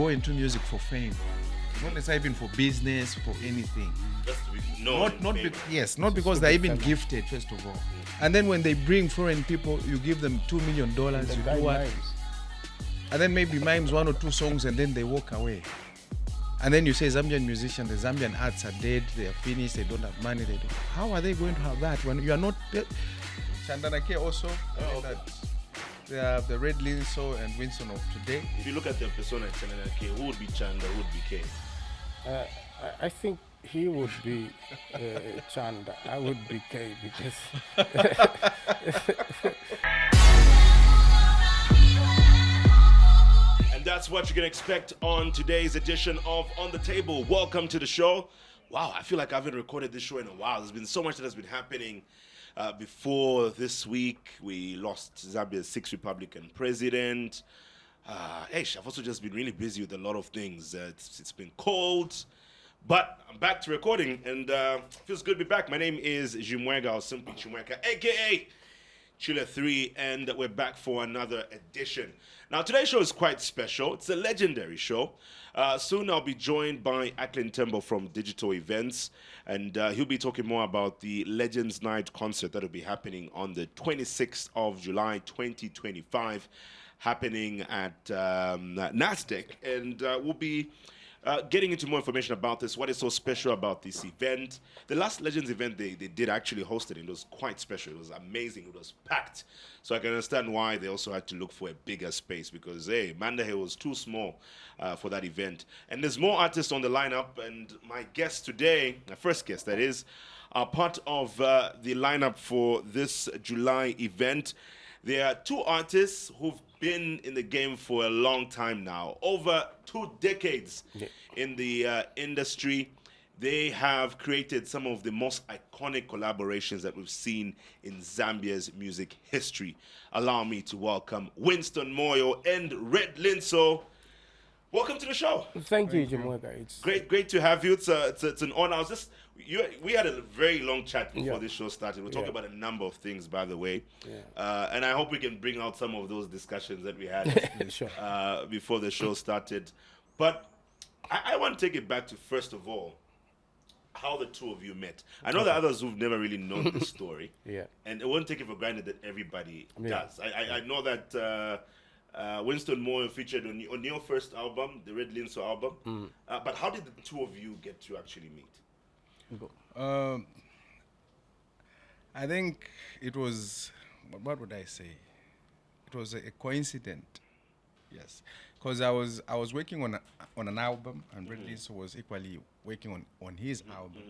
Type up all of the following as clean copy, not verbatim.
go into music for fame, not necessarily even for business, for anything. Just to be known. Not because they're even gifted, first of all. And then when they bring foreign people, you give them $2 million. You do what? And then maybe mimes 1 or 2 songs, and then they walk away. And then you say Zambian musicians, the Zambian arts are dead, they are finished, they don't have money. How are they going to have that when you are not? Chandanake also, that they are the Red Linso and Winston of today. If you look at the persona Chandanake, who would be Chanda, who would be K? I think he would be Chanda. I would be K because. And that's what you can expect on today's edition of On the Table. Welcome to the show. Wow, I feel like I haven't recorded this show in a while. There's been so much that has been happening. Before this week, we lost Zambia's 6th Republican president. I've also just been really busy with a lot of things. It's been cold, but I'm back to recording, and feels good to be back. My name is Chimweka, or simply Chimweka, a.k.a. Chile 3, and we're back for another edition. Now, today's show is quite special. It's a legendary show. Soon I'll be joined by Aklin Tembo from Digital Events, and he'll be talking more about the Legends Night concert that will be happening on the 26th of July, 2025, happening at NASDAQ, and we'll be getting into more information about this, what is so special about this event. The last Legends event they did actually hosted, it was quite special. It was amazing. It was packed. So I can understand why they also had to look for a bigger space because, Mandahe was too small for that event. And there's more artists on the lineup, and my guest today, my first guest that is, are part of the lineup for this July event. There are 2 artists who've been in the game for a long time now, over 2 decades in the industry. They have created some of the most iconic collaborations that we've seen in Zambia's music history. Allow me to welcome Winston Moyo and Red Linso. Welcome to the show. Thank you, Chimweka. It's great to have you. It's an honor. We had a very long chat before this show started. We're talking about a number of things, by the way, and I hope we can bring out some of those discussions that we had before the show started. But I want to take it back to, first of all, how the 2 of you met. I know there are others who've never really known the story, and I won't take it for granted that everybody does. I know that Winston Moyo featured on your first album, the Red Linso album. But how did the 2 of you get to actually meet? I think it was, what would I say? It was a coincidence, yes. Because I was working on an album, and Red Linso was equally working on his album.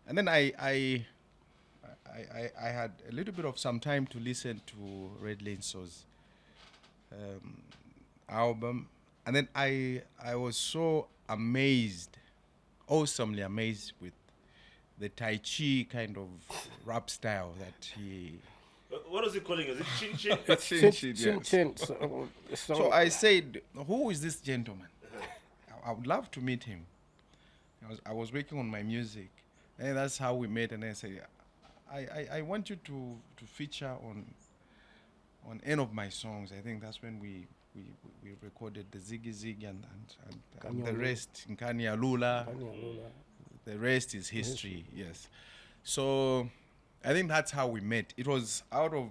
And then I had a little bit of some time to listen to Red Linso's album, and then I was so amazed, awesomely amazed with the Tai Chi kind of rap style that he... What was he calling? Is it Chin Chin? It's Chin Chin, yes. Chin. So I said, who is this gentleman? I would love to meet him. I was working on my music, and that's how we met. And I said, I want you to feature on any of my songs. I think that's when we recorded the Ziggy Zig and the rest, Nkani Alula. The rest is history, yes. So I think that's how we met. It was out of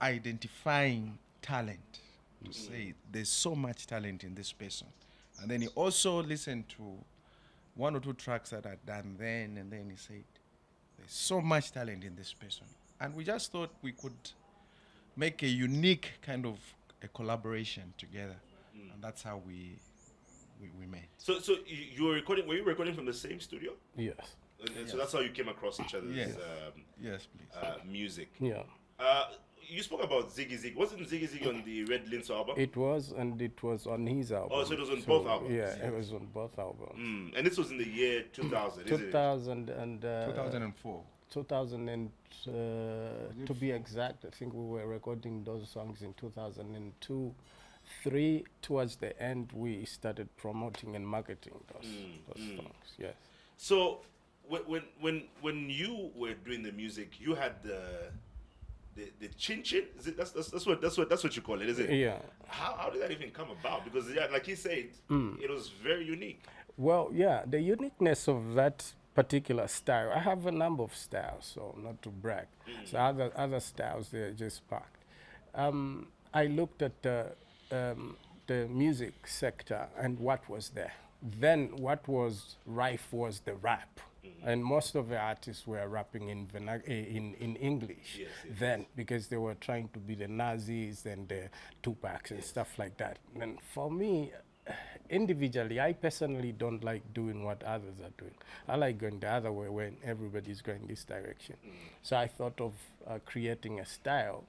identifying talent, to say there's so much talent in this person. And then he also listened to 1 or 2 tracks that I'd done then, and then he said, there's so much talent in this person. And we just thought we could make a unique kind of a collaboration together. And that's how we met. So you were recording? Were you recording from the same studio? Yes. And so that's how you came across each other's yes, please. music. Yeah. You spoke about Ziggy Zig. Wasn't Ziggy Zig on the Red Linso album? It was, and it was on his album. Oh, so it was on both albums? Yeah, it was on both albums. And this was in the year 2000, 2000 and... 2004. 2000 to be exact, I think we were recording those songs in 2002. 3 towards the end, we started promoting and marketing those songs. Yes. So when you were doing the music, you had the chin chin. Is it that's what you call it, is it? Yeah. How did that even come about? Because yeah, like he said, it was very unique. Well, yeah, the uniqueness of that particular style. I have a number of styles, so not to brag. So other styles they're just packed. I looked at the music sector and what was there. Then what was rife was the rap. And most of the artists were rapping in in English then, because they were trying to be the Nazis and the Tupacs and stuff like that. And for me, individually, I personally don't like doing what others are doing. I like going the other way when everybody's going this direction. So I thought of creating a style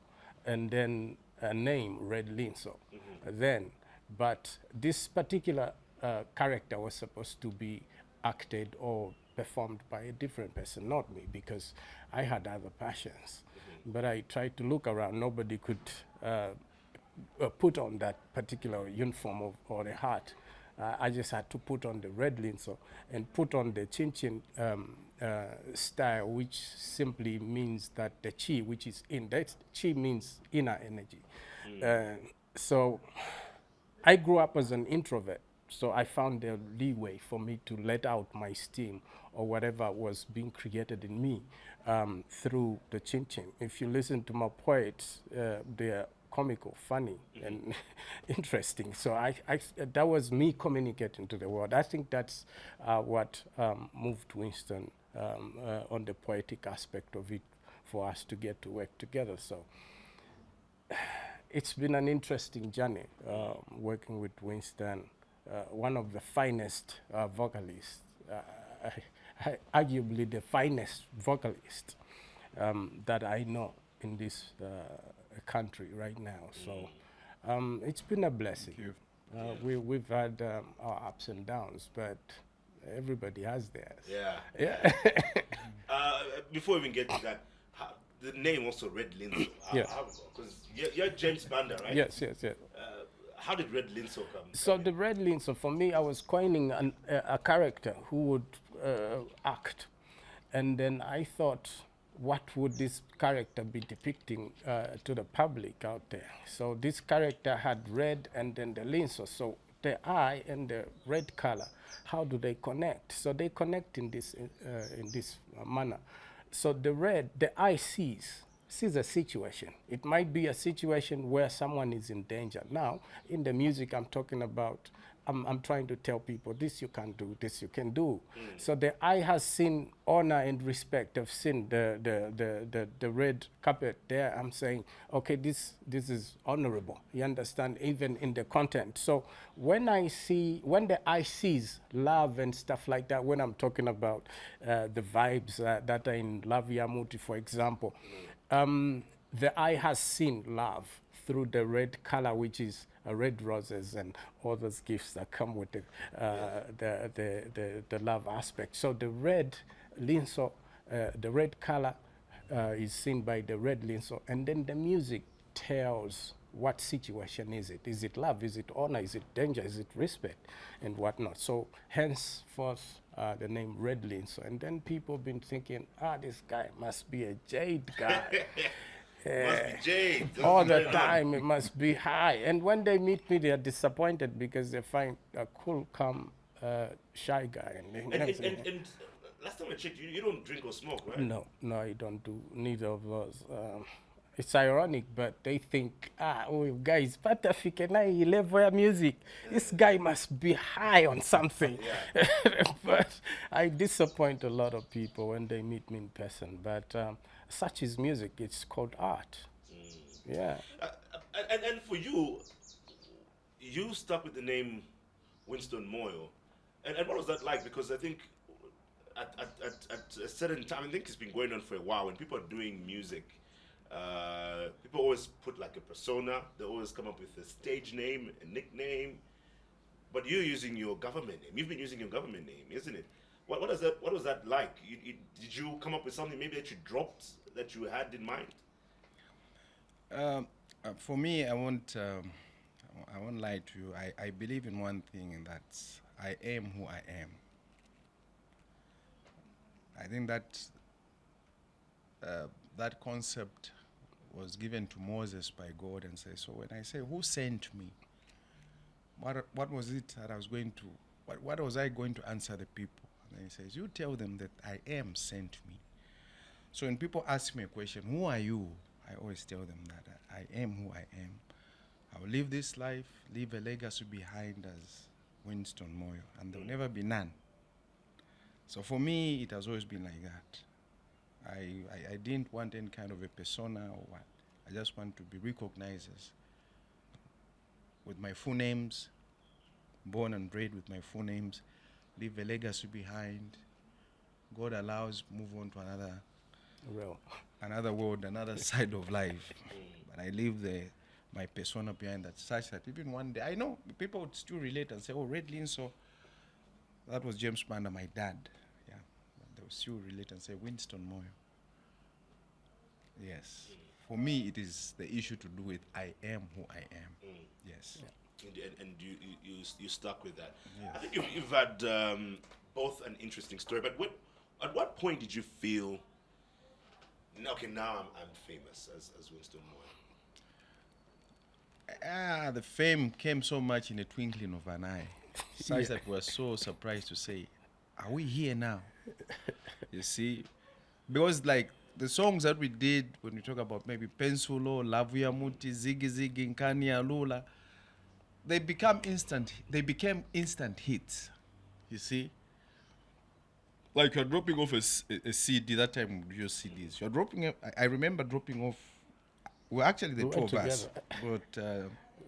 and then a name, Red Linso. Then, but this particular character was supposed to be acted or performed by a different person, not me, because I had other passions. But I tried to look around. Nobody could put on that particular uniform or the hat. I just had to put on the red linso and put on the chin chin style, which simply means that the chi, which is in, that chi means inner energy. So I grew up as an introvert, so I found the leeway for me to let out my steam or whatever was being created in me through the chin chin. If you listen to my poets, they're comical, funny, and interesting. So that was me communicating to the world. I think that's what moved Winston on the poetic aspect of it for us to get to work together. So it's been an interesting journey working with Winston, one of the finest vocalists, arguably the finest vocalist that I know in this country right now. So it's been a blessing. We've had our ups and downs, but everybody has theirs. Yeah. Before we even get to that, the name also Red Linso. Because you're James Banda, right? Yes. How did Red Linso come? So the Red Linso, for me, I was coining a character who would act. And then I thought, what would this character be depicting to the public out there? So this character had red and then the linso. So the eye and the red color, how do they connect? So they connect in this manner. So the red, the eye sees a situation. It might be a situation where someone is in danger. Now, in the music I'm talking about, I'm trying to tell people, this you can do, this you can do. So the eye has seen honor and respect. I've seen the red carpet there. I'm saying, okay, this is honorable. You understand, even in the content. So when the eye sees love and stuff like that, when I'm talking about the vibes that are in Love Yamuti, for example, the eye has seen love through the red color, which is red roses and all those gifts that come with the love aspect. So the red linso, the red color is seen by the red linso, and then the music tells what situation is it. Is it love? Is it honor? Is it danger? Is it respect? And whatnot. So henceforth, the name Red Linso. And then people been thinking, this guy must be a jade guy. Must be Jade. All the time, it must be high. And when they meet me, they are disappointed because they find a cool, calm, shy guy. And last time I checked, you don't drink or smoke, right? No, I don't do neither of those. It's ironic, but they think, guys, Patafika na level music. This guy must be high on something. But I disappoint a lot of people when they meet me in person. But such is music. It's called art. Yeah. And for you, you stuck with the name Winston Moyo. And what was that like? Because I think at a certain time, I think it's been going on for a while, when people are doing music, people always put like a persona. They always come up with a stage name, a nickname. But you're using your government name. You've been using your government name, isn't it? What was that like? Did you come up with something maybe that you dropped that you had in mind? For me, I won't lie to you. I believe in one thing, and that's I am who I am. I think that that concept was given to Moses by God and says, so when I say, who sent me? What was it that I was going to, what was I going to answer the people? And then he says, you tell them that I am sent me. So when people ask me a question, who are you? I always tell them that I am who I am. I will live this life, leave a legacy behind as Winston Moyo, and there will never be none. So for me, it has always been like that. I didn't want any kind of a persona or what. I just want to be recognized as with my full names, born and bred with my full names, leave a legacy behind. God allows, move on to another world, another side of life. But I leave my persona behind that, such that even one day, I know people would still relate and say, oh, Red Linso, that was James Banda, my dad. Yeah, but they would still relate and say, Winston Moyo. Yes. For me, it is the issue to do with I am who I am. Yes. Yeah. And you stuck with that. Yes. I think you've had both an interesting story, but at what point did you feel, okay, now I'm famous as Winston Moyo? The fame came so much in a twinkling of an eye, such that we were so surprised to say, are we here now? You see? Because like the songs that we did when we talk about maybe Pensulo, Lavuya Muti, Ziggy Ziggy, Nkani Lula, they became instant hits. You see? Like you're dropping off a CD, that time we use CDs. You're dropping, I remember dropping off, well, actually the two of us got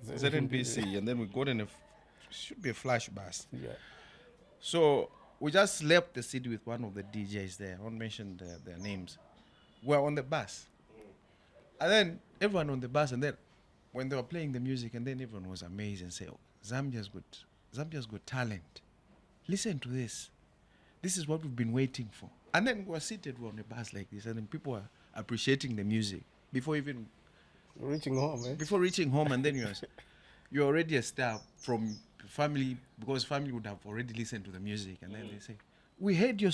ZNPC, and then we got in should be a flash bus. Yeah. So we just left the city with one of the DJs there. I won't mention their names. We're on the bus. And then everyone on the bus, and then when they were playing the music, and then everyone was amazed and said, oh, Zambia's got talent. Listen to this. This is what we've been waiting for. And then we're seated on a bus like this, and then people are appreciating the music before even Reaching home, eh? before reaching home, and then you're already a star from family, because family would have already listened to the music, and then they say, we heard your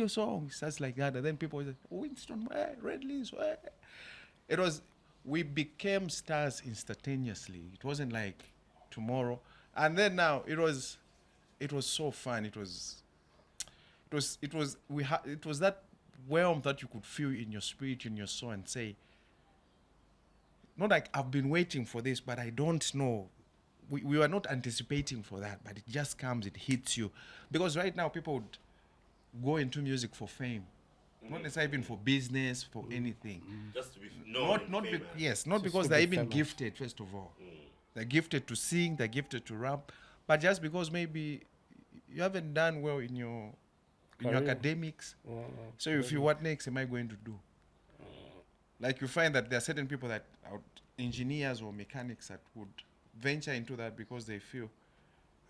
song, such like that, and then people say, oh, Winston, Red Linso, we became stars instantaneously. It wasn't like tomorrow, and then now it was so fun. It was that warmth that you could feel in your spirit, in your soul, and say, not like I've been waiting for this, but I don't know. We were not anticipating for that, but it just comes, it hits you. Because right now people would go into music for fame, not necessarily even for business, for anything. Just to be known. Not because they're even gifted, first of all. They're gifted to sing, they're gifted to rap, but just because maybe you haven't done well in your academics. So you feel, what next am I going to do? Like you find that there are certain people that are engineers or mechanics that would venture into that because they feel,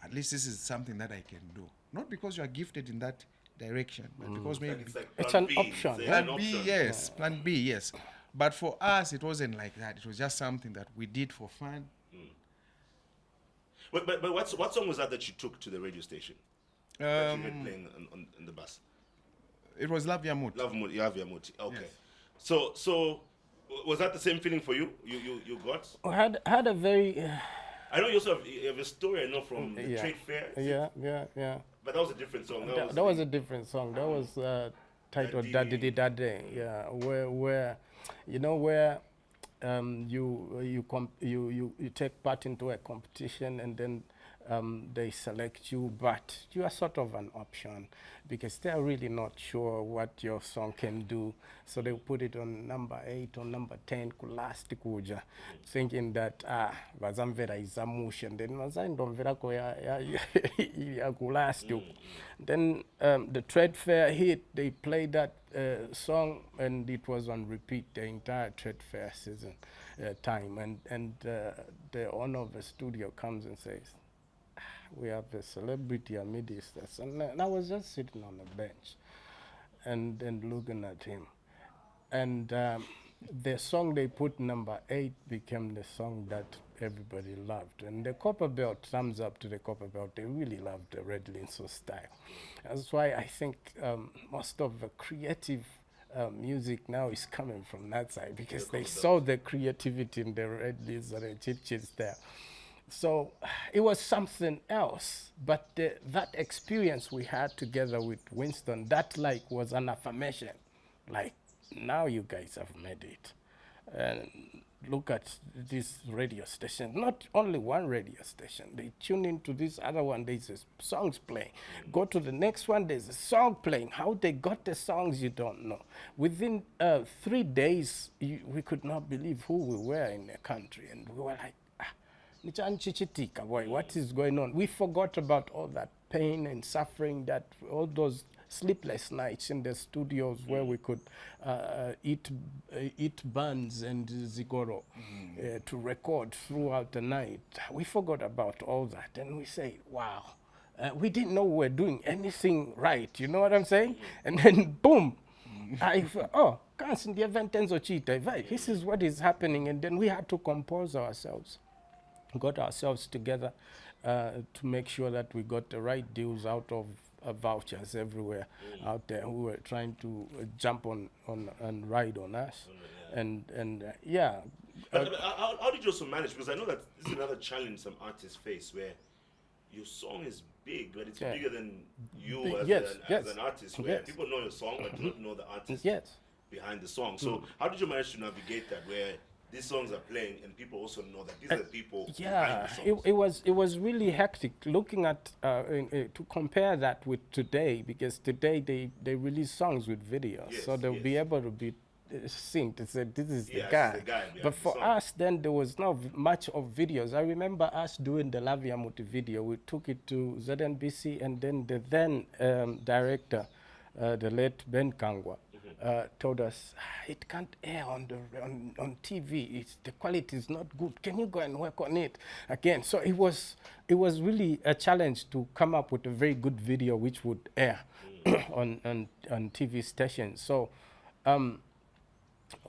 at least this is something that I can do. Not because you are gifted in that direction, but because maybe it's an option. Plan B, yes. Plan B, yes. But for us, it wasn't like that. It was just something that we did for fun. But what song was that you took to the radio station? That you were playing on the bus? It was Love Yamut. Love Yamut. Okay. Yes. So was that the same feeling for you? You got? I had a very. I know you also have a story. I know from the trade fair. Yeah. But that was a different song. That was a different song. That was titled Daddy Daddy. Yeah, where you take part into a competition, and then they select you, but you are sort of an option because they are really not sure what your song can do. So they put it on number 8 or number 10, kulasti kuja, thinking that vazamvera izamusha, and then vazandomvera ko ya kulasti. Then the trade fair hit. They played that song, and it was on repeat the entire trade fair season time. And the owner of the studio comes and says, we have a celebrity amidst us. And I was just sitting on a bench and looking at him. And the song they put number 8 became the song that everybody loved. And the Copper Belt, thumbs up to the Copper Belt, they really loved the Red Linso style. That's why I think most of the creative music now is coming from that side because they saw the creativity in the red leaves and the churches there. So it was something else. But that experience we had together with Winston, that like was an affirmation. Like, now you guys have made it. And look at this radio station. Not only one radio station. They tune into this other one, there's songs playing. Go to the next one, there's a song playing. How they got the songs, you don't know. Within 3 days, we could not believe who we were in the country. And we were like, boy, what is going on? We forgot about all that pain and suffering, that all those sleepless nights in the studios where we could eat buns and zigoro to record throughout the night. We forgot about all that, and we say, wow, we didn't know we were doing anything right, you know what I'm saying? And then boom, oh, this is what is happening. And then we had to compose ourselves, got ourselves together to make sure that we got the right deals out of vouchers everywhere out there who were trying to jump on and ride on us. Yeah. But how did you also manage? Because I know that this is another challenge some artists face, where your song is big, but it's bigger than you as an artist, where people know your song but do not know the artist behind the song. So how did you manage to navigate that, where these songs are playing and people also know that these are the people behind the songs? It was really hectic looking at to compare that with today, because today they release songs with videos, so they'll be able to be seen to say this is the guy. But for us then, there was not much of videos. I remember us doing the Lavia Muti video. We took it to ZNBC, and then the then director, the late Ben Kangwa, told us it can't air on TV. The quality is not good. Can you go and work on it again? So it was really a challenge to come up with a very good video which would air on TV stations. So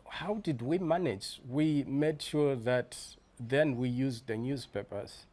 how did we manage? We made sure that then we used the newspapers.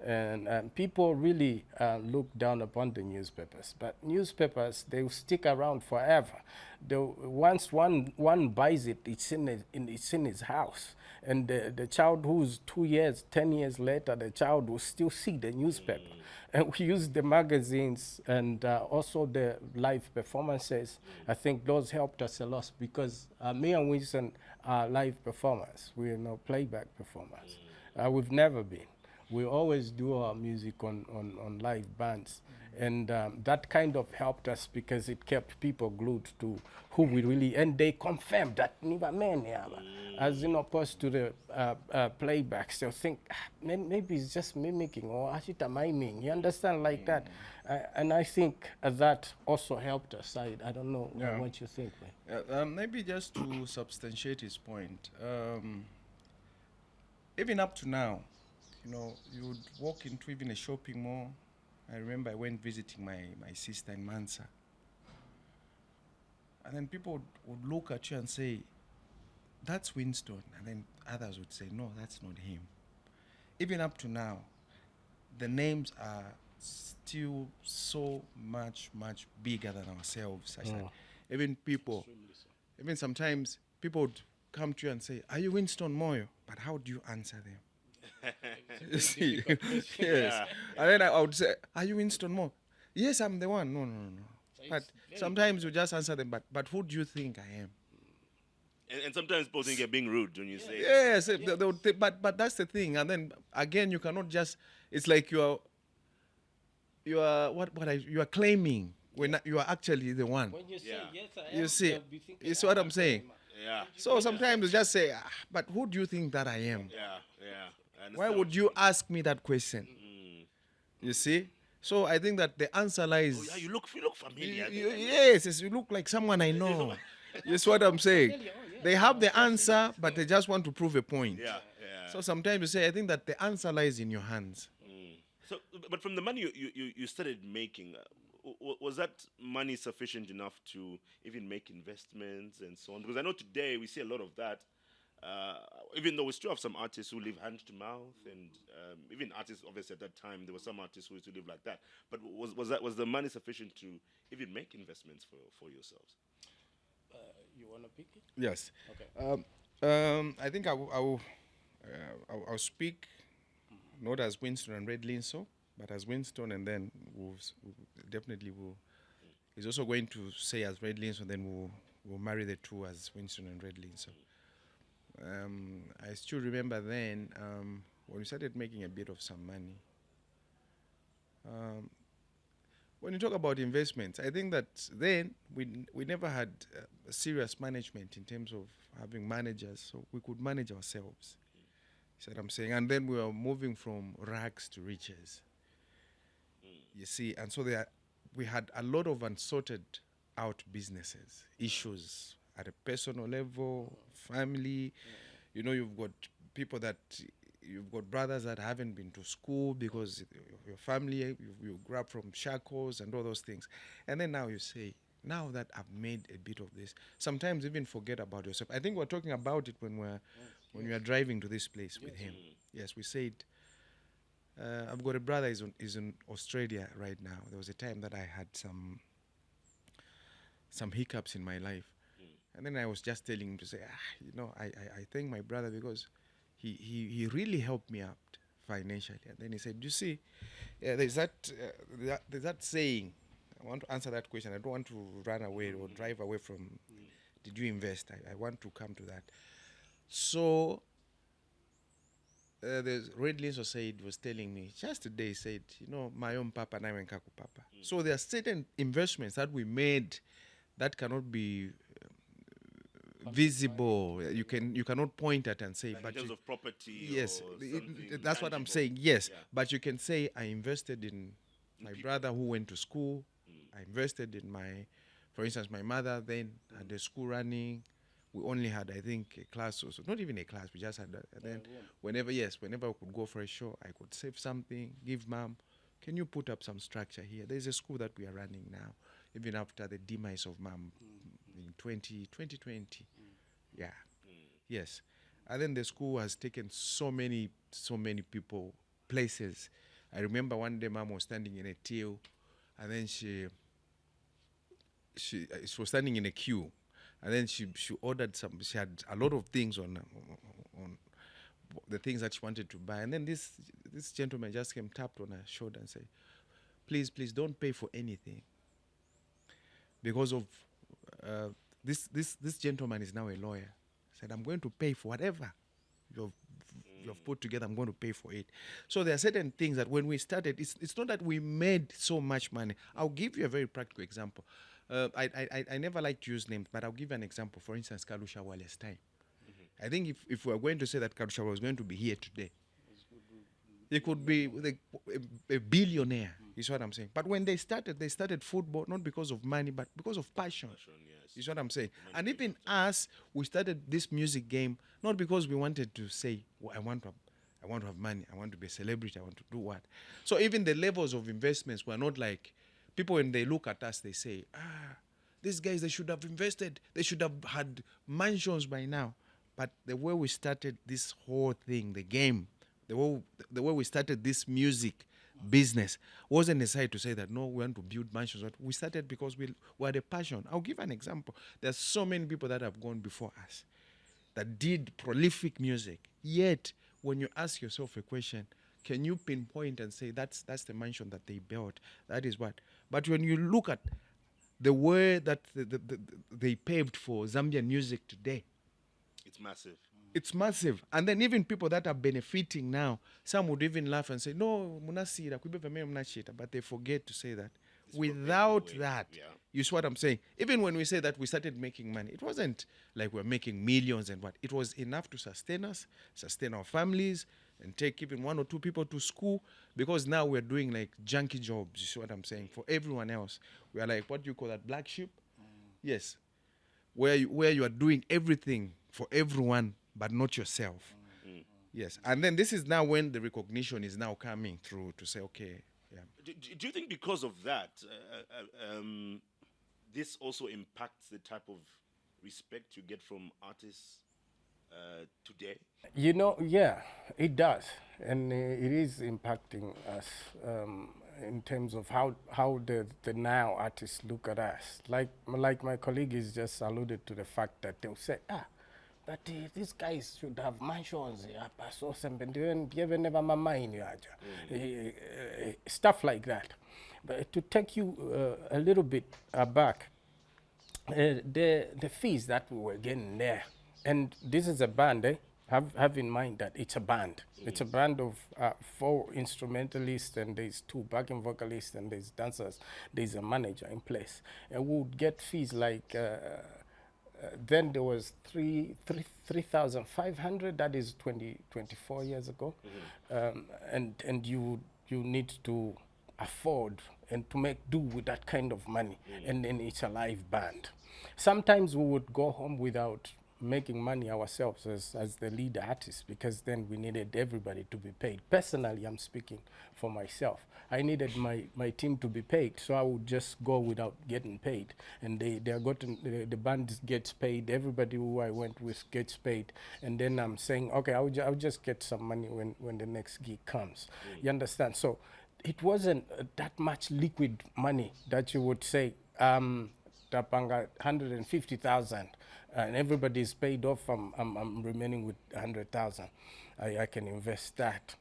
And people really look down upon the newspapers. But newspapers, they will stick around forever. Once one buys it, it's in his house. And the child who's 2 years, 10 years later, the child will still see the newspaper. And we use the magazines and also the live performances. I think those helped us a lot, because me and Winston are live performers. We are no playback performers. We've never been. We always do our music on live bands. And that kind of helped us, because it kept people glued to who we really, and they confirmed that as in opposed to the playbacks. They'll think, maybe it's just mimicking or ashita miming. You understand, like that. And I think that also helped us. I don't know what you think, man. Maybe just to substantiate his point, even up to now, you know, you would walk into even a shopping mall. I remember I went visiting my sister in Mansa. And then people would look at you and say, that's Winston. And then others would say, no, that's not him. Even up to now, the names are still so much bigger than ourselves. Even people, even sometimes people would come to you and say, are you Winston Moyo? But how do you answer them? You see? Yes. Yeah. And then I would say, are you Winston Moyo? Yes, I'm the one. No. But sometimes you just answer them, but who do you think I am? And sometimes people think you're being rude when you say yes, but that's the thing. And then again, you cannot just, it's like you are claiming when you are actually the one. When you say yes, I am, you see, you see what I'm saying? Yeah. So sometimes you just say, but who do you think that I am? Yeah. Why would you ask me that question? You see? So I think that the answer lies. Oh, yeah, you look familiar. Yes, you look like someone I know. That's what I'm saying. They have the answer, but they just want to prove a point. Yeah. So sometimes you say, I think that the answer lies in your hands. So, but from the money you started making, was that money sufficient enough to even make investments and so on? Because I know today we see a lot of that. Even though we still have some artists who live hand to mouth, and even artists, obviously at that time there were some artists who used to live like that. But was the money sufficient to even make investments for yourselves? You want to pick it? Yes. Okay. I think I'll speak not as Winston and Red Linso, but as Winston, and then definitely will. He's also going to say as Red Linso, then we'll marry the two as Winston and Red Linso. I still remember then when we started making a bit of some money. When you talk about investments, I think that then we never had serious management in terms of having managers, so we could manage ourselves. See what I'm saying? And then we were moving from rags to riches. You see, and so we had a lot of unsorted out businesses, issues at a personal level, family. You know, you've got people that you've got brothers that haven't been to school because your family, you grew up from shackles and all those things. And then now you say, now that I've made a bit of this, sometimes even forget about yourself. I think we're talking about it when we are driving to this place with him. Yes, we said, I've got a brother is in Australia right now. There was a time that I had some hiccups in my life. And then I was just telling him to say, I thank my brother because he really helped me out financially. And then he said, you see, there's that saying. I want to answer that question. I don't want to run away or drive away from, did you invest? I want to come to that. So, the Red Linso was telling me, just today, he said, my own papa, na wenkaku papa. So there are certain investments that we made that cannot be visible. You cannot point at and say, Like but in terms of property. yes, Or something that's what I'm tangible. saying. Yes, Yeah. but you can say I invested in my people. brother who went to school. I invested in for instance, my mother then had the school running. We only had, I think, a class or so. Not even a class. We just had that. And then whenever we could go for a show, I could save something, give mom. Can you put up some structure here? There's a school that we are running now, even after the demise of mom in 2020. Yeah. Yes. And then the school has taken so many people, places. I remember one day mom was standing in a till, and then she was standing in a queue, and then she ordered some. She had a lot of things on the things that she wanted to buy, and then this gentleman just came, tapped on her shoulder, and said, "Please, don't pay for anything, because of this gentleman is now a lawyer." Said, "I'm going to pay for whatever you've put together. I'm going to pay for it." So there are certain things that when we started, it's not that we made so much money. I'll give you a very practical example. I never like to use names, but I'll give you an example. For instance, Kalusha Wale's time. I think if we are going to say that Kalusha was going to be here today, he could be a billionaire, is what I'm saying. But when they started football not because of money, but because of passion. Yes. Is what I'm saying. And even us, we started this music game not because we wanted to say, I want to have money, I want to be a celebrity, I want to do what. So even the levels of investments were not like, people when they look at us, they say, these guys, they should have invested, they should have had mansions by now. But the way we started this whole thing, the game, the way we started this music business wasn't necessary to say that, no, we want to build mansions. We started because we had a passion. I'll give an example. There's so many people that have gone before us that did prolific music. Yet, when you ask yourself a question, can you pinpoint and say that's the mansion that they built? That is what. But when you look at the way that they paved for Zambian music today, It's massive. it's massive. And then even people that are benefiting now, some would even laugh and say, no, munasira, but they forget to say that. Without that, you see what I'm saying? Even when we say that we started making money, it wasn't like we're making millions and what. It was enough to sustain us, sustain our families, and take even one or two people to school, because now we're doing like junkie jobs, you see what I'm saying? For everyone else. We are like, what do you call that, black sheep? Yes. Where you are doing everything for everyone, but not yourself. Yes. And then this is now when the recognition is now coming through to say, okay, yeah. Do you think because of that, this also impacts the type of respect you get from artists today? Yeah, it does. And it is impacting us. in terms of how the now artists look at us. Like my colleague has just alluded to the fact that they'll say, but these guys should have mansions, stuff like that. But to take you a little bit back, the fees that we were getting there, and this is a band, have in mind that it's a band. It's a band of 4 instrumentalists, and there's 2 backing vocalists, and there's dancers. There's a manager in place, and we would get fees like. Then there was 3,500. That is 24 years ago, and you need to afford and to make do with that kind of money, and then it's a live band. Sometimes we would go home without making money ourselves as the lead artist, because then we needed everybody to be paid. Personally, I'm speaking for myself. I needed my team to be paid, so I would just go without getting paid. And the band gets paid, everybody who I went with gets paid. And then I'm saying, okay, I'll just get some money when the next gig comes. You understand? So it wasn't that much liquid money that you would say, Tapanga 150,000, and everybody is paid off. I'm remaining with 100,000. I can invest that.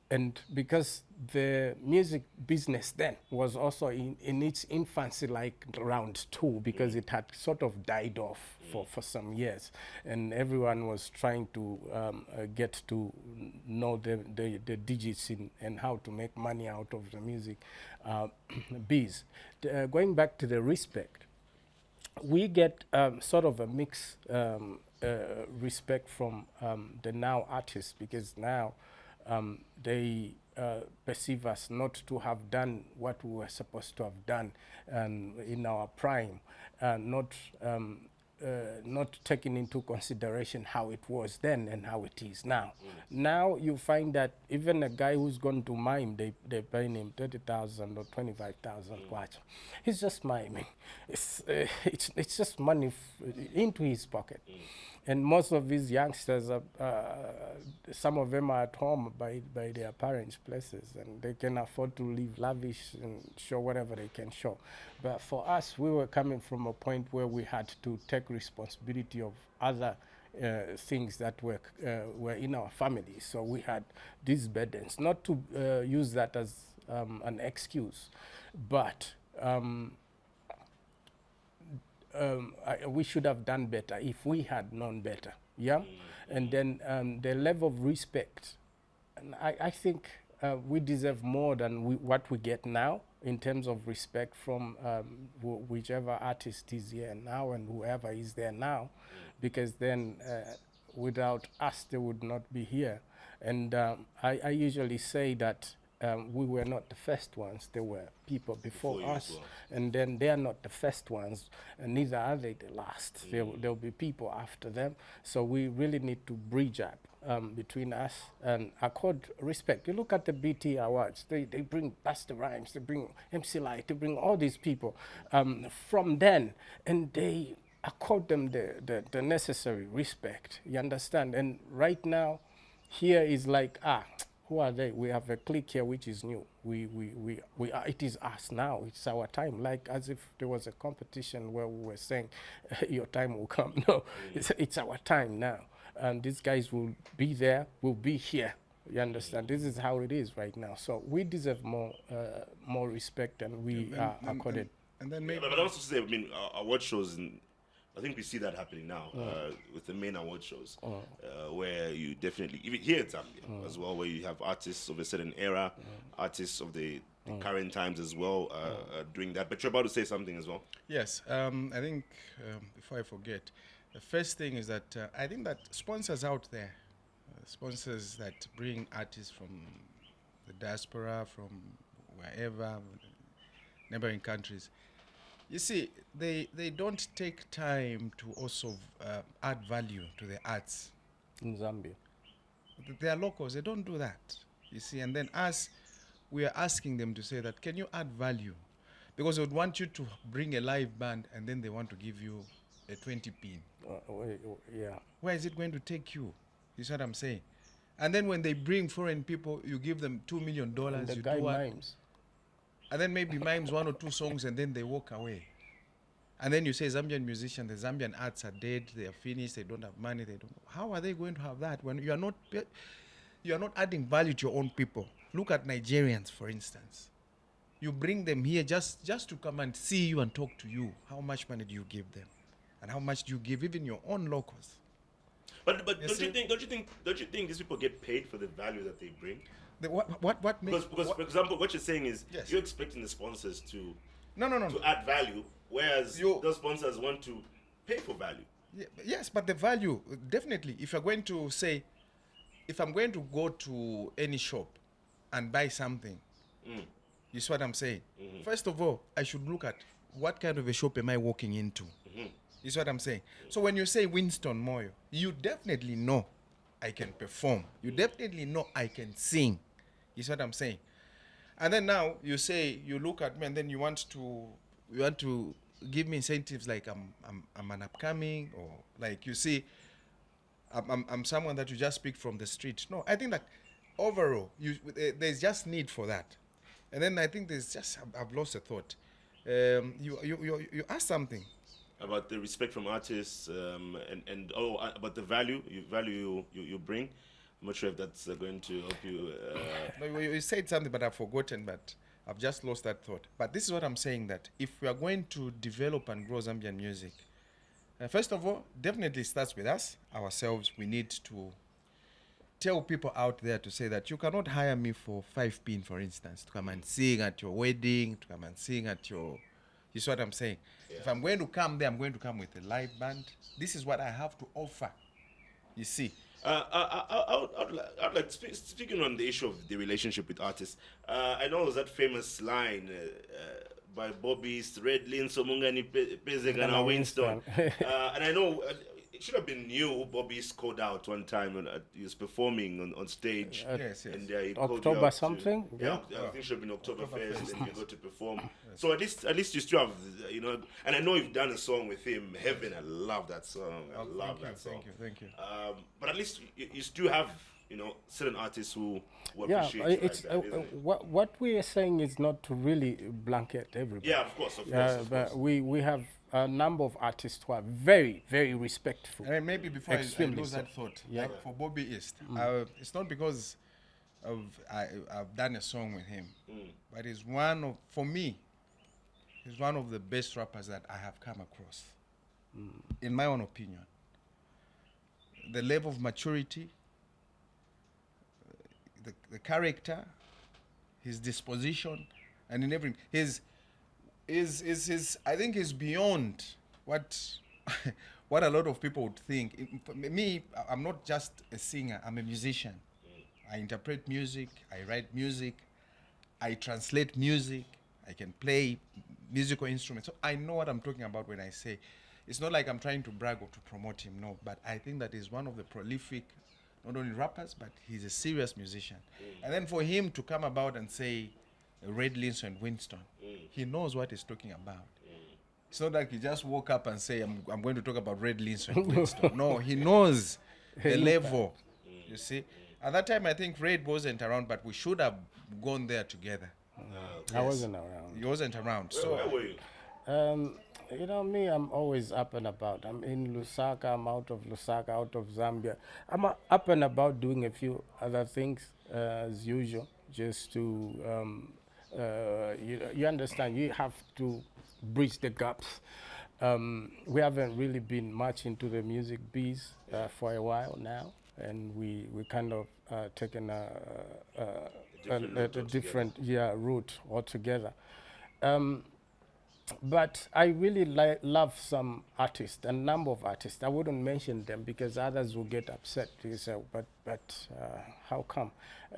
And because the music business then was also in its infancy, like round 2, because it had sort of died off for some years, and everyone was trying to get to know the digits and how to make money out of the music biz. Going back to the respect, we get sort of a mixed respect from the now artists, because now they perceive us not to have done what we were supposed to have done in our prime, not taking into consideration how it was then and how it is now. Now you find that even a guy who's gone to mime, they're paying him 30,000 or 25,000 kwacha. He's just miming. It's just money into his pocket. And most of these youngsters, some of them are at home by their parents' places, and they can afford to live lavish and show whatever they can show. But for us, we were coming from a point where we had to take responsibility of other things that were in our family. So we had these burdens. Not to use that as an excuse, but we should have done better if we had known better, yeah? And then the level of respect, and I think we deserve more than what we get now in terms of respect from whichever artist is here now and whoever is there now, because then without us they would not be here. And I usually say that we were not the first ones. There were people before us, well. And then they are not the first ones, and neither are they the last. There'll be people after them. So we really need to bridge up between us and accord respect. You look at the BT Awards, they bring Busta Rhymes, they bring MC Light, they bring all these people from then, and they accord them the necessary respect. You understand? And right now, here is like, who are they? We have a clique here which is new. We are, it is us now. It's our time. Like as if there was a competition where we were saying, your time will come. No, it's our time now. And these guys will be there, will be here. You understand? This is how it is right now. So we deserve more respect than we are accorded. And then maybe, but also say, I mean, award shows, I think we see that happening now with the main award shows, where you definitely, even here in Zambia as well, where you have artists of a certain era, artists of the current times as well, doing that. But you're about to say something as well. Yes, I think before I forget, the first thing is that I think that sponsors out there, sponsors that bring artists from the diaspora, from wherever, neighboring countries, you see, they don't take time to also add value to the arts. In Zambia. They are locals, they don't do that. You see, and then us, we are asking them to say that, can you add value? Because they would want you to bring a live band and then they want to give you a 20 pin. Yeah. Where is it going to take you? You see what I'm saying? And then when they bring foreign people, you give them $2 million. And the you guy do what? mimes. and then maybe mimes 1 or 2 songs, and then they walk away. And then you say Zambian musicians, the Zambian arts are dead, they are finished, they don't have money, they don't. How are they going to have that when you are not adding value to your own people? Look at Nigerians, for instance. You bring them here just to come and see you and talk to you. How much money do you give them, and how much do you give even your own locals? But don't you think these people get paid for the value that they bring? What makes, Because for example, what you're saying is Yes. you're expecting the sponsors to no. to add value, whereas those sponsors want to pay for value. Yes, but the value, definitely, if you're going to say, if I'm going to go to any shop and buy something, you see what I'm saying? First of all, I should look at what kind of a shop am I walking into. You see what I'm saying? So when you say Winston Moyo, you definitely know I can perform. You definitely know I can sing. You see what I'm saying? And then now you say, you look at me, and then you want to give me incentives like I'm an upcoming, or like you see, I'm someone that you just speak from the street. No, I think that overall there's just need for that. And then I think there's just, I've lost a thought. You asked something About the respect from artists, and about the value you bring. I'm not sure if that's going to help you. No, you said something, but I've forgotten, but I've just lost that thought. But this is what I'm saying, that if we are going to develop and grow Zambian music, first of all, definitely starts with us, ourselves. We need to tell people out there to say that you cannot hire me for 5 pin, for instance, to come and sing at your wedding, to come and sing at your... You see what I'm saying? Yeah. If I'm going to come there, I'm going to come with a live band. This is what I have to offer. You see? I'd like speaking on the issue of the relationship with artists. I know that famous line by Bobby Red Linso and Winston, and I know it should have been you who Bobby called out one time when he was performing on stage. Yes. And he called you October out something. I think it should have been Oktoberfest, and you go to perform. So at least you still have, and I know you've done a song with him, Heaven. I love that song. I love that song. Thank you. But at least you still have, certain artists who Yeah, appreciate it's you like that, isn't it? what we are saying is not to really blanket everybody. Yeah, of course. But we have a number of artists who are very, very respectful. And maybe before I Extremely lose so. that thought, like for Bobby East, it's not because I've done a song with him, but he's for me, he's one of the best rappers that I have come across, in my own opinion. The level of maturity, the character, his disposition, and in everything, I think is beyond what what a lot of people would think. For me, I'm not just a singer, I'm a musician. I interpret music, I write music, I translate music, I can play musical instruments. So I know what I'm talking about when I say, it's not like I'm trying to brag or to promote him, no, but I think that he's one of the prolific, not only rappers, but he's a serious musician. And then for him to come about and say, Red Linso and Winston, he knows what he's talking about. It's not like he just woke up and say, I'm going to talk about Red Linso and Winston. No, he knows the level, you see. At that time, I think Red wasn't around, but we should have gone there together. I wasn't around. He wasn't around. Where were you? Me, I'm always up and about. I'm in Lusaka, I'm out of Lusaka, out of Zambia. I'm up and about doing a few other things as usual, just to, you understand, you have to bridge the gaps. We haven't really been much into the music biz for a while now, and we kind of taken a different route altogether. But I really love some artists, a number of artists. I wouldn't mention them because others will get upset. But how come?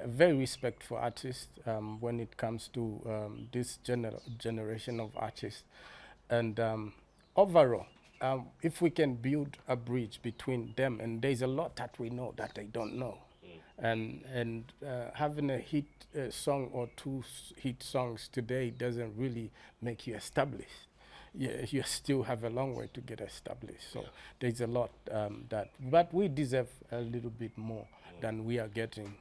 Very respectful artists when it comes to this generation of artists. And overall, if we can build a bridge between them, and there's a lot that we know that they don't know. And having a hit song or 2 hit songs today doesn't really make you established. You still have a long way to get established. So there's a lot but we deserve a little bit more than we are getting.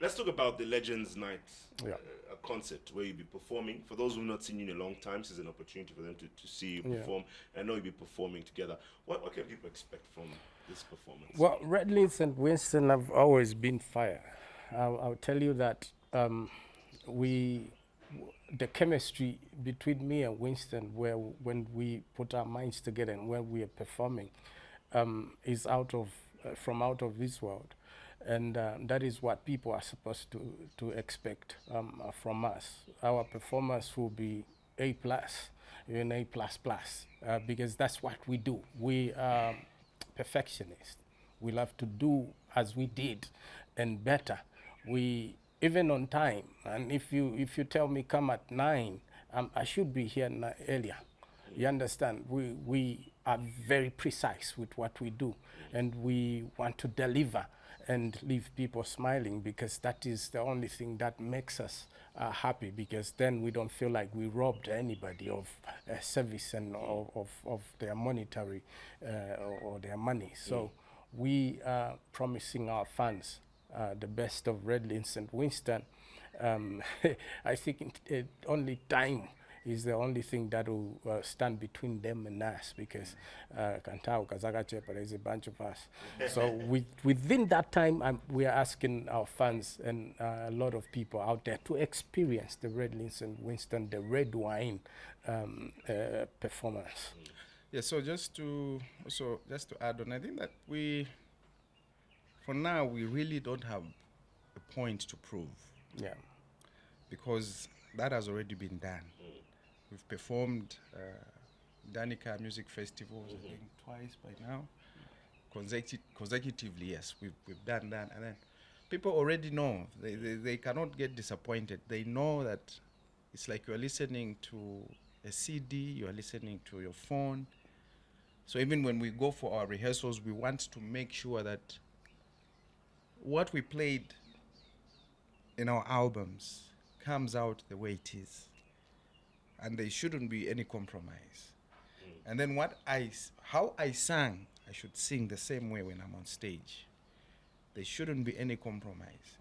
Let's talk about the Legends Night Yeah. a concert where you'll be performing. For those who've not seen you in a long time, this is an opportunity for them to see you Yeah. perform. I know you'll be performing together. What can people expect from this performance? Well, Linso and Winston have always been fire. I'll tell you that the chemistry between me and Winston, when we put our minds together and when we are performing, is from out of this world, and that is what people are supposed to expect from us. Our performance will be A plus, even A plus plus, because that's what we do. We are perfectionists. We love to do as we did and better. We even on time. And if you tell me come at 9, I should be here earlier. You understand? We are very precise with what we do, and we want to deliver and leave people smiling, because that is the only thing that makes us happy, because then we don't feel like we robbed anybody of service and of their monetary or their money. So we are promising our fans the best of Linso and Winston. I think only time is the only thing that will stand between them and us, because Kantao, Kazaka Chepa, there's a bunch of us. So within that time, we are asking our fans and a lot of people out there to experience the Linso and Winston, the red wine performance. Yeah, so just to add on, I think that for now, we really don't have a point to prove. Yeah. Because that has already been done. We've performed Danica Music Festivals, I think, twice by now. Consecutively, yes, we've done that. And then people already know. They cannot get disappointed. They know that it's like you're listening to a CD, you're listening to your phone. So even when we go for our rehearsals, we want to make sure that what we played in our albums comes out the way it is, and there shouldn't be any compromise. And then how I sang, I should sing the same way when I'm on stage. There shouldn't be any compromise.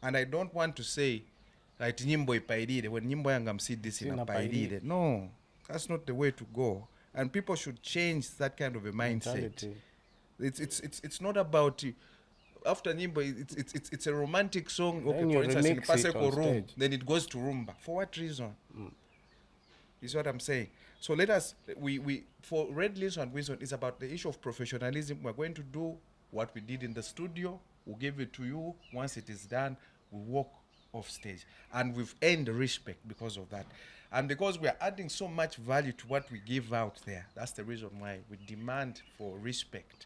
And I don't want to say, like, nyimbo ipaidide, when nyimbo yangam see this in a paidide. No, that's not the way to go. And people should change that kind of a mindset. It's not about after nyimbo, it's a romantic song. Okay, for instance, in Paseko room, then it goes to rumba. For what reason? Is what I'm saying. So let us, for Linso and Winston, it's about the issue of professionalism. We're going to do what we did in the studio. We'll give it to you. Once it is done, we walk off stage. And we've earned respect because of that. And because we are adding so much value to what we give out there, that's the reason why we demand for respect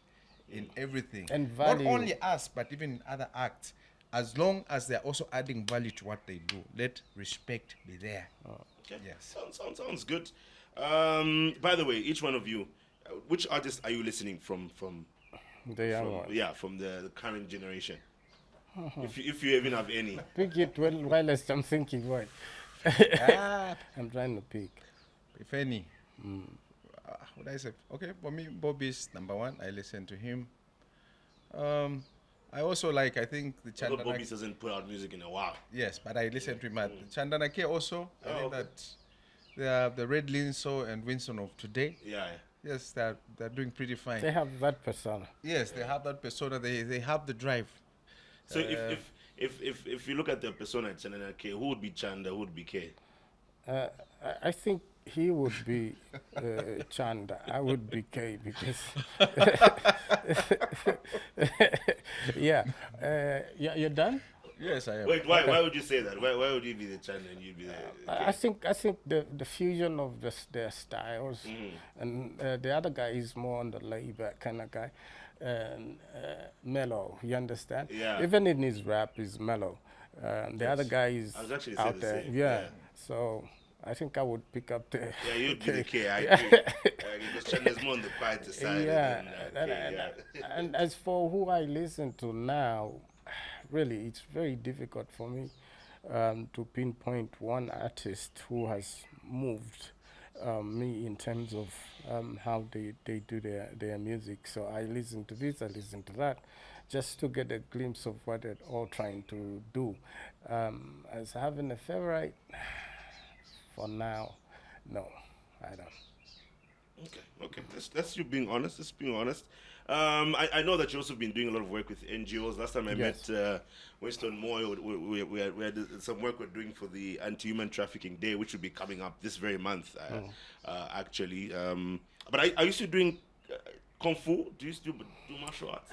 in everything. And value. Not only us, but even in other acts. As long as they're also adding value to what they do, let respect be there. Okay. Yes. Sounds good. By the way, each one of you, which artist are you listening from? The young one. Yeah, from the current generation. If you even have any. Pick it while I'm thinking what. I'm trying to pick. If any. What I say? Okay, for me, Bobby's number one. I listen to him. I also like, I think, the Although Bobby Chandana. hasn't put out music in a while. Yes, but I listen to him at Chandana K also. I think that they are the Red Linso and Winston of today. Yeah. Yes, they're doing pretty fine. They have that persona. Yes, they have that persona. They have the drive. So if you look at the persona at Chandana K, who would be Chanda, who would be K? I think he would be Chanda. I would be K, because yeah. You're done? Yes, I am. Wait, why would you say that? Why would you be the Chanda and you be the K? I think the fusion of their styles, and the other guy is more on the laid-back kind of guy, and mellow. You understand? Yeah. Even in his rap, is mellow. The other guy is I was actually out saying the there. same. Yeah. So I think I would pick up the. Yeah, you'd be the K. I agree. Because Chanda's more on the quieter side. Yeah. Than, K, And as for who I listen to now, really, it's very difficult for me to pinpoint one artist who has moved me in terms of how they do their music. So I listen to this, I listen to that, just to get a glimpse of what they're all trying to do. As having a favorite, for now, no, I don't. Okay. That's you being honest. That's being honest. I know that you've also been doing a lot of work with NGOs. Last time I Yes. met Winston Moyo, we had some work we're doing for the Anti-Human Trafficking Day, which will be coming up this very month, actually. But are you still doing Kung Fu? Do you still do martial arts?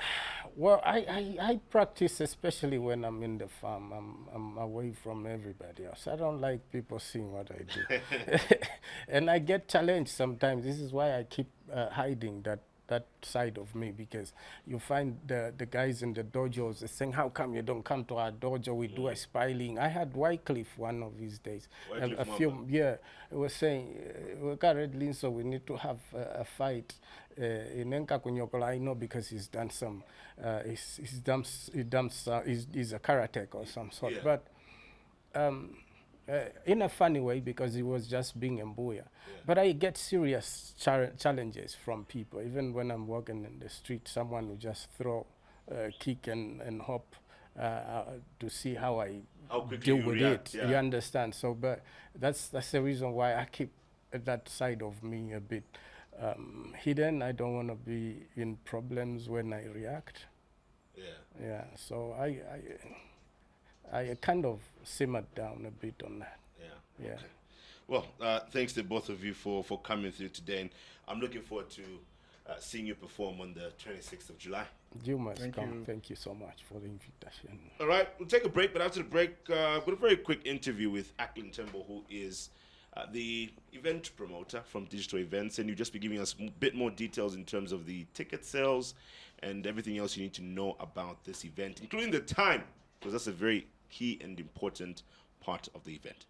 Well, I practice, especially when I'm in the farm. I'm away from everybody else. I don't like people seeing what I do. And I get challenged sometimes. This is why I keep hiding that side of me, because you find the guys in the dojos saying, how come you don't come to our dojo? We do a spyling. I had Wycliffe one of these days. Wycliffe A few, yeah, it was saying, we got Red Linso, we need to have a fight. In Enka Kunyokola, I know because he's done some, he's a karateka or some sort. Yeah. But in a funny way, because he was just being Mbuya. But I get serious challenges from people. Even when I'm walking in the street, someone will just throw, kick and hop to see how I quickly deal you with react, it. yeah. You understand? So, but that's the reason why I keep that side of me a bit hidden. I don't want to be in problems when I react. Yeah. Yeah. So I kind of simmered down a bit on that. Yeah. Yeah. Okay. Well, thanks to both of you for coming through today, and I'm looking forward to seeing you perform on the 26th of July. You must Thank come. you. Thank you so much for the invitation. All right, we'll take a break, but after the break, I've got a very quick interview with Ackland Tembo, who is the event promoter from Digital Events, and you'll just be giving us a bit more details in terms of the ticket sales and everything else you need to know about this event, including the time, because that's a very key and important part of the event.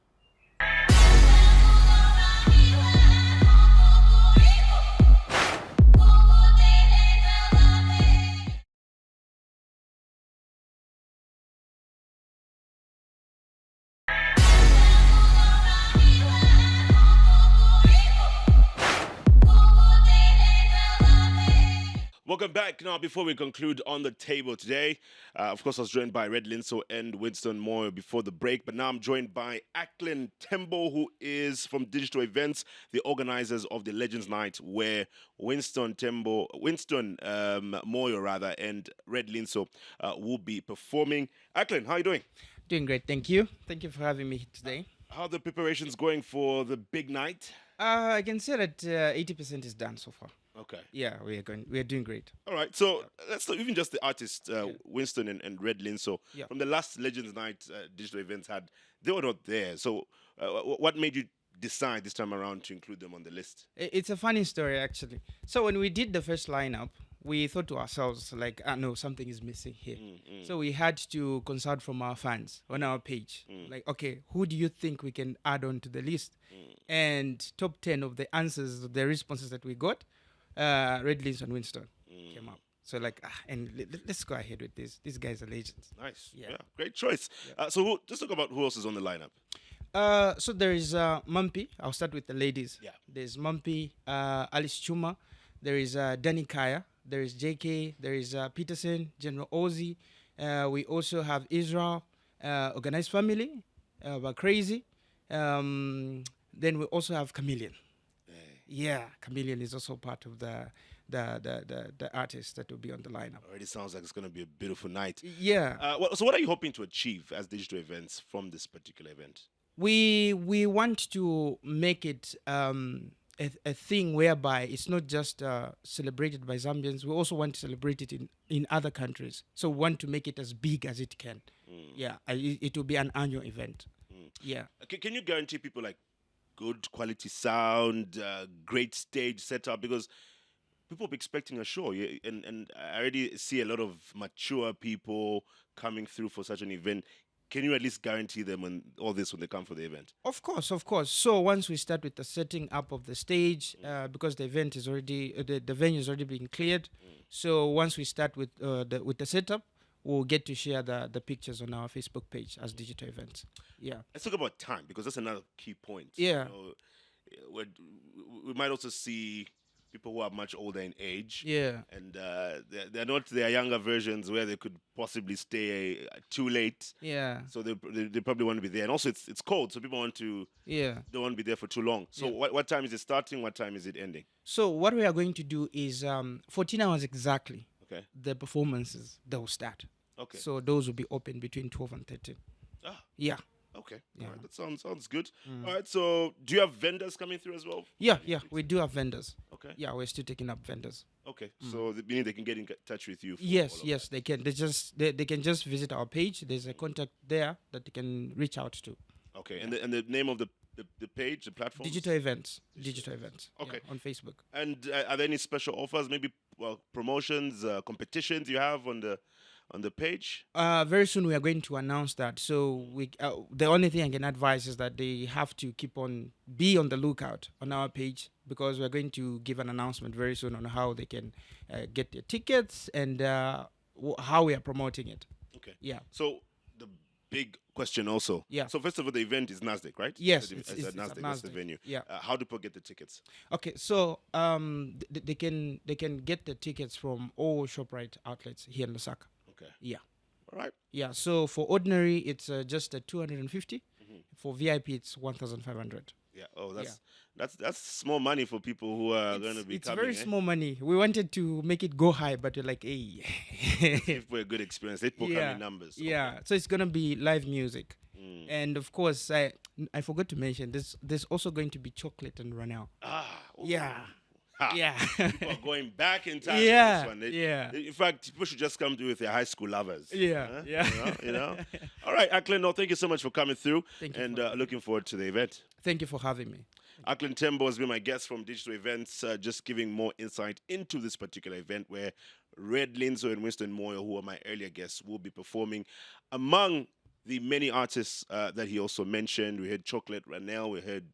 Welcome back. Now, before we conclude on the table today, of course, I was joined by Red Linso and Winston Moyo before the break, but now I'm joined by Ackland Tembo, who is from Digital Events, the organizers of the Legends Night, where Winston Moyo rather, and Red Linso will be performing. Ackland, how are you doing? Doing great, thank you. Thank you for having me today. How are the preparations going for the big night? I can say that 80% is done so far. Okay. Yeah, we are doing great. All right, so let's start, even just the artists, Winston and Red Linso. Yeah. From the last Legends Night Digital Events had, they were not there. So what made you decide this time around to include them on the list? It's a funny story, actually. So when we did the first lineup, we thought to ourselves, like, no, something is missing here. So we had to consult from our fans on our page. Like, okay, who do you think we can add on to the list? And top 10 of the answers, the responses that we got, Red Linso and Winston came up. So like, let's go ahead with this. These guys are legends. Nice. Yeah. Great choice. Just talk about who else is on the lineup. So there is Mumpy. I'll start with the ladies. Yeah. There's Mumpy, Alice Chuma. There is Danny Kaya. There is JK. There is Peterson, General Ozzy. We also have Israel, Organized Family, we're Crazy. Then we also have Chameleon. Yeah, Chameleon is also part of the artists that will be on the lineup. Already sounds like it's going to be a beautiful night. Yeah. So what are you hoping to achieve as Digital Events from this particular event? We want to make it a thing whereby it's not just celebrated by Zambians. We also want to celebrate it in other countries. So we want to make it as big as it can. Yeah, it will be an annual event. Yeah. Can you guarantee people like good quality sound, great stage setup? Because people will be expecting a show, and I already see a lot of mature people coming through for such an event. Can you at least guarantee them and all this when they come for the event? Of course. So once we start with the setting up of the stage, because the event is already the venue is already being cleared. So once we start with the setup, we'll get to share the pictures on our Facebook page as Digital Events. Yeah. Let's talk about time, because that's another key point. Yeah. we might also see people who are much older in age. Yeah. And they're not their younger versions where they could possibly stay too late. Yeah. So they probably want to be there. And also it's cold, so people Yeah. don't want to be there for too long. So Yeah. what time is it starting? What time is it ending? So what we are going to do is 14 hours exactly. Okay. The performances they'll start. Okay. So those will be open between 12 and 13. Ah, Yeah. okay. Yeah. All right. That sounds good. All right. So do you have vendors coming through as well? Yeah. We do have vendors. Okay. Yeah, we're still taking up vendors. Okay. So meaning they can get in touch with you. For Yes, all of yes, they can. They can just visit our page. There's a contact there that they can reach out to. that. Okay. And the name of the page, the platform? Digital events. Digital events. Okay. Yeah, on Facebook. And are there any special offers? Maybe promotions, competitions you have on the page? Very soon we are going to announce that. So the only thing I can advise is that they have to be on the lookout on our page, because we're going to give an announcement very soon on how they can get their tickets and how we are promoting it. Okay. Yeah. So the big question also. Yeah. So first of all, the event is NASDAQ, right? Yes, It's it's at at NASDAQ. That's the NASDAQ. venue. Yeah. How do people get the tickets? Okay, so they can get the tickets from all ShopRite outlets here in Lusaka. Okay. Yeah. All right. Yeah, so for ordinary it's just 250. For VIP it's 1,500. Yeah. Oh, that's small money for people who are going to be It's coming. very small money. We wanted to make it go high, but we're like, hey. If we're a good experience, let people come in numbers. Yeah, so it's gonna be live music, and of course I forgot to mention there's also going to be chocolate and Ranel. Ooh. Yeah. Ha. Yeah. People are going back in time. Yeah, For this one. yeah. In fact, people should just come through with their high school lovers. Yeah, Huh? yeah. You know. All right, Ackland. No, thank you so much for coming through. Thank you And for looking forward to the event. Thank you for having me. Ackland Tembo has been my guest from Digital Events, just giving more insight into this particular event where Red Linso and Winston Moyo, who are my earlier guests, will be performing among the many artists that he also mentioned. We heard Chocolate Ranel, we heard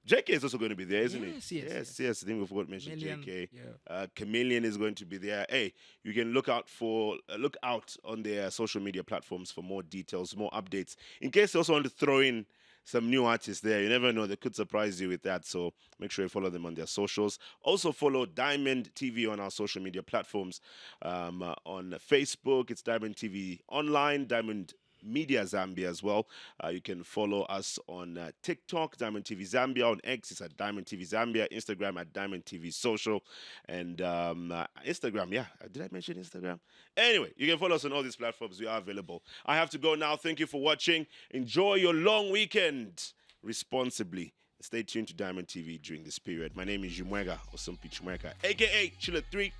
JK is also going to be there, isn't he? Yes. I think we forgot to mention Chameleon, JK. yeah. Chameleon is going to be there. Hey, you can look out on their social media platforms for more details, more updates. In case you also want to throw in some new artists there, you never know, they could surprise you with that. So make sure you follow them on their socials. Also follow Diamond TV on our social media platforms. On Facebook, it's Diamond TV Online, Diamond Media Zambia as well. You can follow us on TikTok, Diamond TV Zambia. On X, it's at Diamond TV Zambia. Instagram at Diamond TV Social. And Instagram, yeah. Did I mention Instagram? Anyway, you can follow us on all these platforms. We are available. I have to go now. Thank you for watching. Enjoy your long weekend responsibly. Stay tuned to Diamond TV during this period. My name is Chimweka, or Chimweka, a.k.a. Chiller 3.